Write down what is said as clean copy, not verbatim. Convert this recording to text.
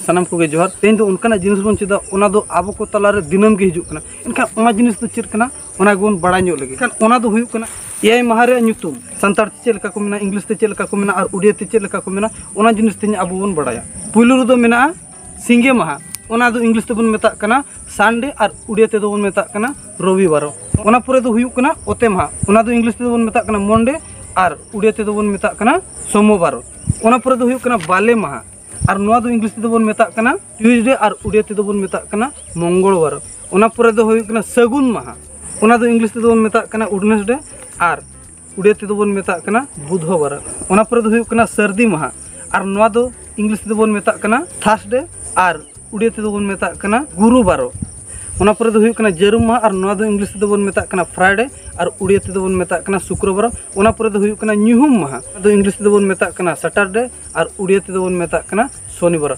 सानाम को जोहार तेज दो उनका जिनिस बन चेदा ओना दो आबो को तलारे दिनम गे हिजुग कना एनखान ओना जिनिस दो चेद कना ओना गेबन बाड़ाय ᱧᱚᱜ लगे एनखान ओना दो हुयुग कना एआई माहा रे ᱧᱩᱛᱩᱢ सानतार ते चेद लेका को मेना इंग्लिश ते चेद लेका को मेना और उड़िया ते चेद लेका को मेना ओना जिनिस तेज आबो बन बाड़ाया पुइलु रे दो मेना सिंगे माहा ओना दो इंग्लिश ते बन मेता कना संडे और उड़िया ते दो बन मेता कना रविवार ओना पुरे दो हुयुग कना ओते माहा ओना दो इंग्लिश ते बन मेता कना मंडे और उड़िया ते दो बन मेता कना सोमवार ओना पुरे दो हुयुग कना बाले माहा और नोआ दो इंग्लिश ते बन मेता कना ट्यूसडे और उड़िया ते दो बन मेता कना मंगलवार ओना पुरे दो हुयुग कना सगुन माहा ओना दो इंग्लिश ते दो बन मेता कना वेडनेसडे और उड़िया ते दो बन मेता कना बुधवार ओना पुरे दो हुयुग कना सर्दी माहा और नोआ दो इंग्लिश ते दो बन मेता कना थर्सडे और उड़िया ते दो बन मेता कना गुरुवार ओना पुरे दो हुयुग कना जरुम माहा और नोआ दो इंग्लिश ते दो बन मेता कना फ्राइडे और उड़िया ते दो बन मेता कना शुक्रवार ओना पुरे दो हुयुग कना ᱧᱩᱦᱩᱢ माहा दो इंग्लिश ते दो बन मेता कना सैटरडे और उड़िया ते दो बन मेता कना शनिवार